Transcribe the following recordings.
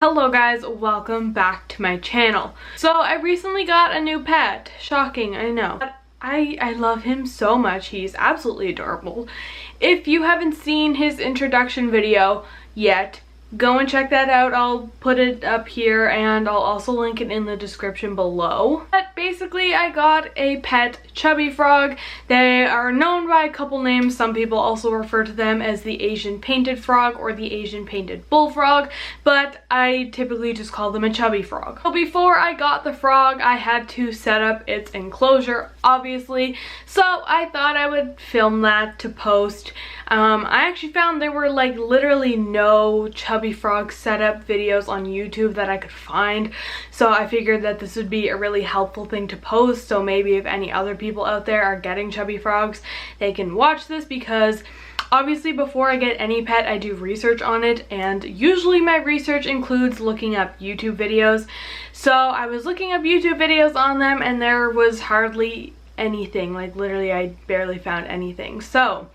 Hello guys, welcome back to my channel. So I recently got a new pet. Shocking, I know. But I love him so much. He's absolutely adorable. If you haven't seen his introduction video yet, go and check that out. I'll put it up here and I'll also link it in the description below. But basically I got a pet chubby frog. They are known by a couple names. Some people also refer to them as the Asian painted frog or the Asian painted bullfrog, but I typically just call them a chubby frog. So before I got the frog, I had to set up its enclosure, obviously, so I thought I would film that to post. I actually found there were like literally no chubby frog setup videos on YouTube that I could find, so I figured that this would be a really helpful thing to post. So maybe if any other people out there are getting chubby frogs, they can watch this, because obviously before I get any pet I do research on it, and usually my research includes looking up YouTube videos. So I was looking up YouTube videos on them and there was hardly anything. Like literally I barely found anything. So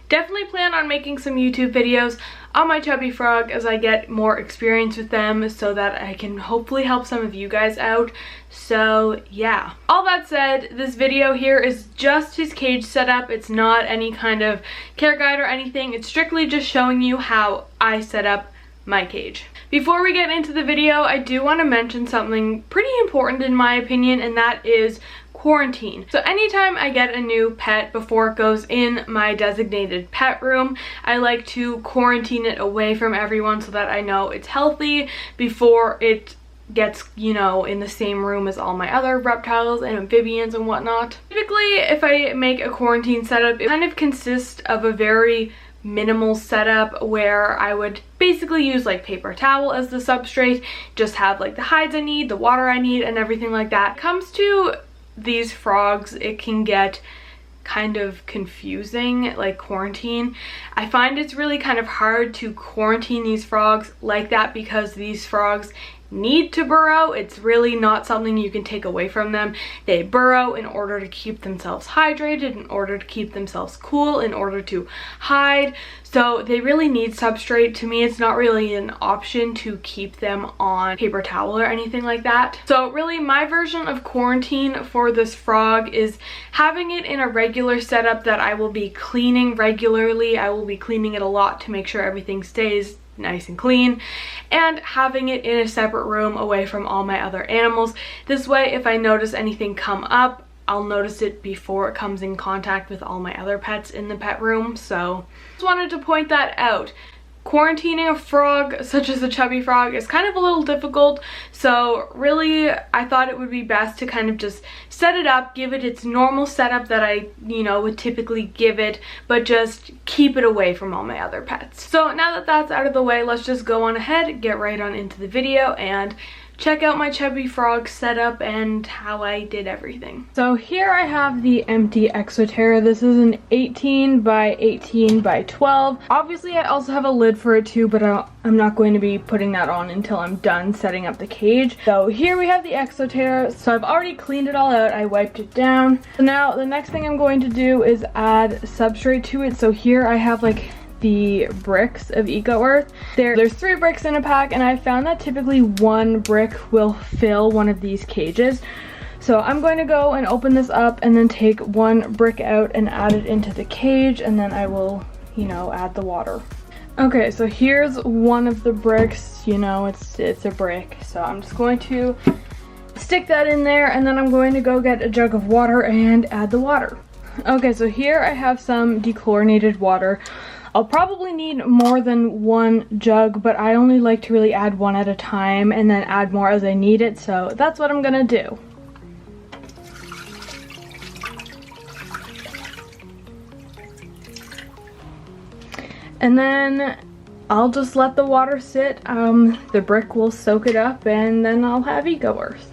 definitely plan on making some YouTube videos on my chubby frog as I get more experience with them, so that I can hopefully help some of you guys out. So yeah, all that said, this video here is just his cage setup. It's not any kind of care guide or anything. It's strictly just showing you how I set up my cage. Before we get into the video, I do want to mention something pretty important in my opinion, and that is quarantine. So anytime I get a new pet, before it goes in my designated pet room, I like to quarantine it away from everyone so that I know it's healthy before it gets, you know, in the same room as all my other reptiles and amphibians and whatnot. Typically, if I make a quarantine setup, it kind of consists of a very minimal setup where I would basically use like paper towel as the substrate, just have like the hides I need, the water I need, and everything like that. When it comes to these frogs, it can get kind of confusing, like quarantine. I find it's really kind of hard to quarantine these frogs like that, because these frogs need to burrow. It's really not something you can take away from them. They burrow in order to keep themselves hydrated, in order to keep themselves cool, in order to hide. So they really need substrate. To me, it's not really an option to keep them on paper towel or anything like that. So really my version of quarantine for this frog is having it in a regular setup that I will be cleaning regularly. I will be cleaning it a lot to make sure everything stays nice and clean, and having it in a separate room away from all my other animals. This way, if I notice anything come up, I'll notice it before it comes in contact with all my other pets in the pet room. So just wanted to point that out. Quarantining a frog such as a chubby frog is kind of a little difficult, so really I thought it would be best to kind of just set it up, give it its normal setup that I, you know, would typically give it, but just keep it away from all my other pets. So now that that's out of the way, let's just go on ahead, get right on into the video, and check out my chubby frog setup and how I did everything. So here I have the empty Exoterra. This is an 18 by 18 by 12. Obviously I also have a lid for it too, but I'm not going to be putting that on until I'm done setting up the cage. So here we have the Exoterra. So I've already cleaned it all out. I wiped it down. So now the next thing I'm going to do is add substrate to it. So here I have like the bricks of Eco Earth. There's 3 bricks in a pack, and I found that typically 1 brick will fill one of these cages. So I'm going to go and open this up and then take 1 brick out and add it into the cage, and then I will, you know, add the water. Okay, so here's one of the bricks. You know, it's a brick, so I'm just going to stick that in there, and then I'm going to go get a jug of water and add the water. Okay, so here I have some dechlorinated water. I'll probably need more than 1 jug, but I only like to really add 1 at a time and then add more as I need it, so that's what I'm gonna do. And then I'll just let the water sit. The brick will soak it up, and then I'll have Eco Earth.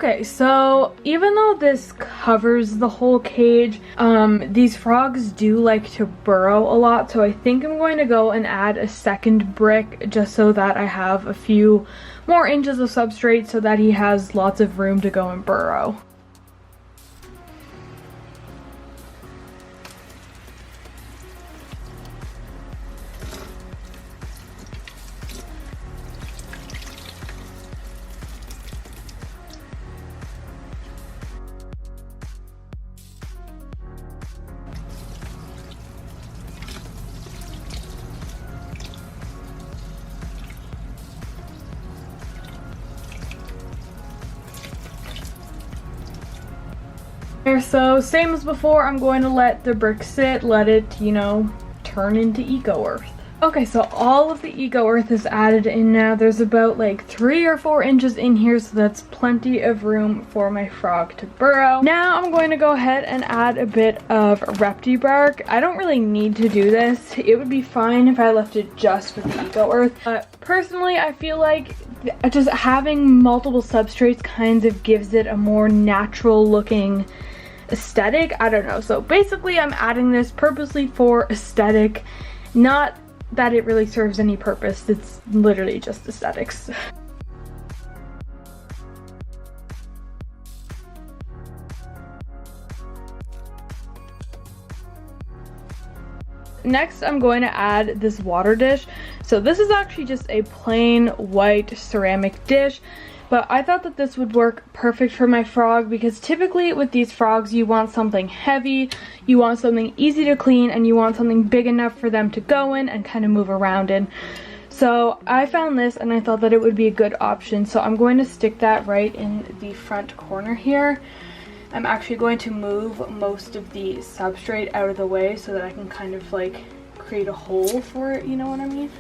Okay, so even though this covers the whole cage, these frogs do like to burrow a lot, so I think I'm going to go and add a second brick just so that I have a few more inches of substrate so that he has lots of room to go and burrow. So same as before, I'm going to let the brick sit, let it, you know, turn into eco earth. Okay, so all of the eco earth is added in now. There's about like 3 or 4 inches in here, so that's plenty of room for my frog to burrow. Now I'm going to go ahead and add a bit of repti bark. I don't really need to do this. It would be fine if I left it just with the eco earth, but personally I feel like just having multiple substrates kind of gives it a more natural looking aesthetic. I don't know. So basically I'm adding this purposely for aesthetic, not that it really serves any purpose. It's literally just aesthetics. Next, I'm going to add this water dish. So this is actually just a plain white ceramic dish, but I thought that this would work perfect for my frog because typically with these frogs you want something heavy, you want something easy to clean, and you want something big enough for them to go in and kind of move around in. So I found this and I thought that it would be a good option. So I'm going to stick that right in the front corner here. I'm actually going to move most of the substrate out of the way so that I can kind of like create a hole for it, you know what I mean?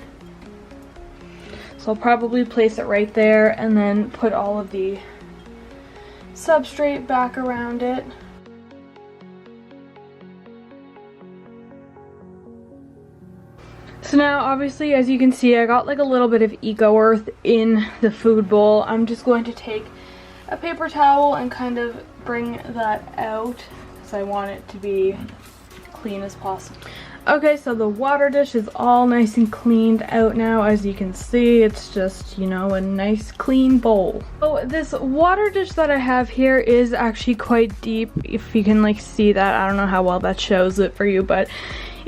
So I'll probably place it right there and then put all of the substrate back around it. So now obviously, as you can see, I got like a little bit of eco earth in the food bowl. I'm just going to take a paper towel and kind of bring that out because I want it to be clean as possible. Okay, so the water dish is all nice and cleaned out now. As you can see, it's just, you know, a nice clean bowl. So this water dish that I have here is actually quite deep. If you can like see that, I don't know how well that shows it for you, but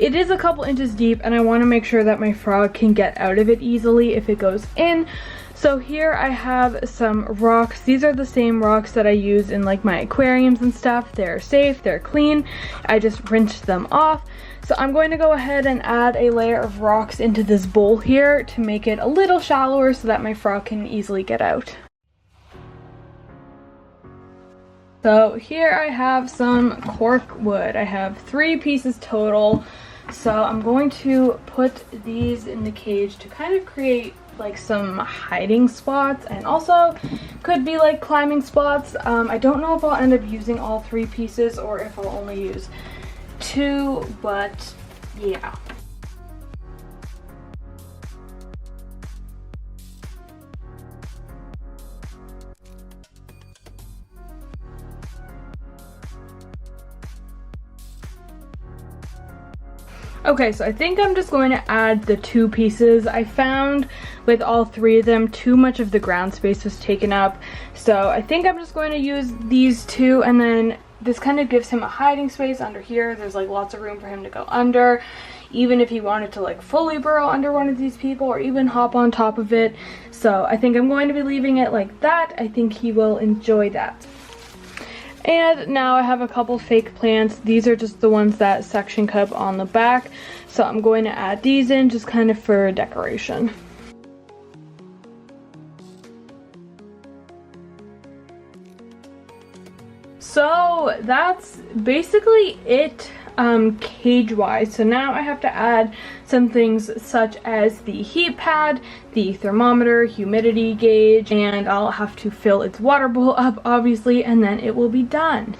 it is a couple inches deep and I want to make sure that my frog can get out of it easily if it goes in. So here I have some rocks. These are the same rocks that I use in like my aquariums and stuff. They're safe, they're clean. I just rinsed them off. So I'm going to go ahead and add a layer of rocks into this bowl here to make it a little shallower so that my frog can easily get out. So here I have some cork wood. I have 3 pieces total. So I'm going to put these in the cage to kind of create like some hiding spots, and also could be like climbing spots. I don't know if I'll end up using all 3 pieces or if I'll only use 2, but yeah. Okay, so I think I'm just going to add the 2 pieces. I found with all 3 of them, too much of the ground space was taken up. So I think I'm just going to use these 2, and then this kind of gives him a hiding space under here. There's like lots of room for him to go under, even if he wanted to like fully burrow under one of these people or even hop on top of it. So I think I'm going to be leaving it like that. I think he will enjoy that. And now I have a couple fake plants. These are just the ones that section cup on the back. So I'm going to add these in just kind of for decoration. So that's basically it cage wise. So now I have to add some things such as the heat pad, the thermometer, humidity gauge, and I'll have to fill its water bowl up obviously, and then it will be done.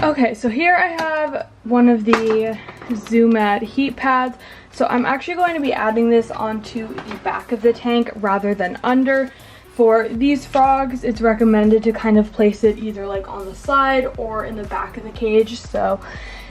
Okay, so here I have one of the Zoomat heat pads. So I'm actually going to be adding this onto the back of the tank rather than under. For these frogs, it's recommended to kind of place it either like on the side or in the back of the cage. So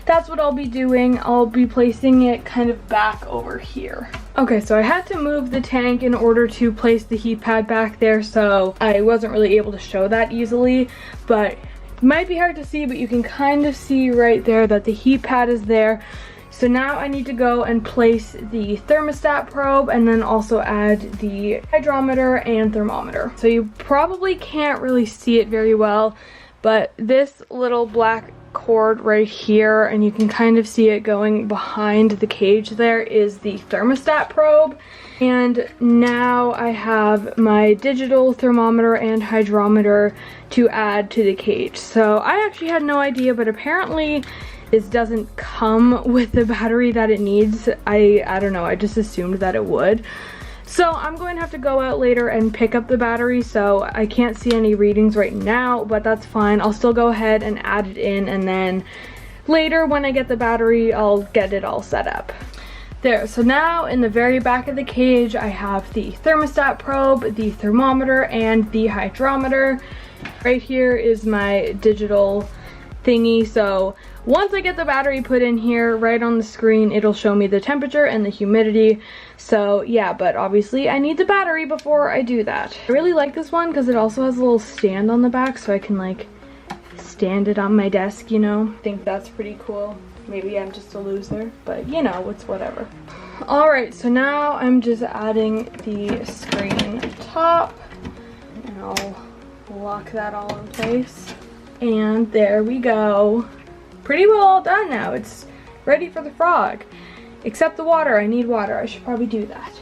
that's what I'll be doing. I'll be placing it kind of back over here. Okay, so I had to move the tank in order to place the heat pad back there, so I wasn't really able to show that easily, but might be hard to see, but you can kind of see right there that the heat pad is there. So now I need to go and place the thermostat probe and then also add the hydrometer and thermometer. So you probably can't really see it very well, but this little black cord right here, and you can kind of see it going behind the cage there, is the thermostat probe. And now I have my digital thermometer and hydrometer to add to the cage. So I actually had no idea, but apparently this doesn't come with the battery that it needs. I don't know, I just assumed that it would. So I'm going to have to go out later and pick up the battery, so I can't see any readings right now, but that's fine. I'll still go ahead and add it in, and then later when I get the battery, I'll get it all set up. There, so now in the very back of the cage, I have the thermostat probe, the thermometer, and the hydrometer. Right here is my digital thingy, so once I get the battery put in here, right on the screen, it'll show me the temperature and the humidity. So yeah, but obviously I need the battery before I do that. I really like this one because it also has a little stand on the back, so I can like stand it on my desk, you know. I think that's pretty cool. Maybe I'm just a loser, but you know, it's whatever. Alright, so now I'm just adding the screen top, and I'll lock that all in place. And there we go. Pretty well all done now. It's ready for the frog. Except the water. I need water. I should probably do that.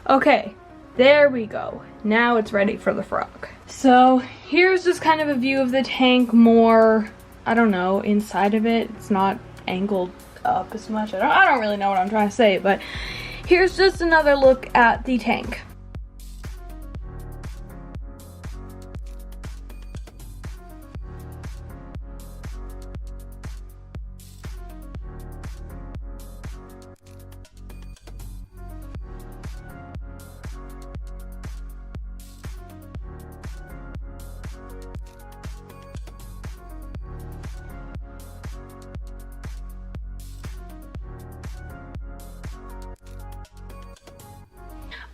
Okay, there we go. Now it's ready for the frog. So here's just kind of a view of the tank, more, I don't know, inside of it. It's not angled up as much. I don't really know what I'm trying to say, but here's just another look at the tank.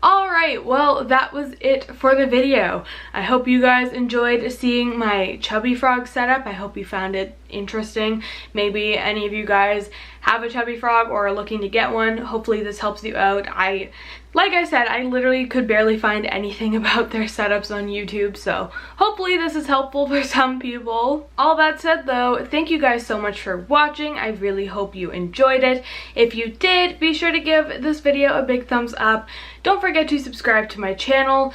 Alright, well that was it for the video. I hope you guys enjoyed seeing my chubby frog setup. I hope you found it interesting. Maybe any of you guys have a chubby frog or are looking to get one. Hopefully this helps you out. Like I said, I literally could barely find anything about their setups on YouTube, so hopefully this is helpful for some people. All that said though, thank you guys so much for watching. I really hope you enjoyed it. If you did, be sure to give this video a big thumbs up. Don't forget to subscribe to my channel.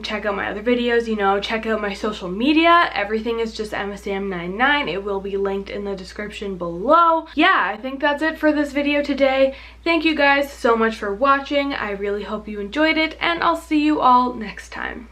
Check out my other videos, you know, check out my social media. Everything is just EmmaSam99. It will be linked in the description below. Yeah, I think that's it for this video today. Thank you guys so much for watching. I really hope you enjoyed it, and I'll see you all next time.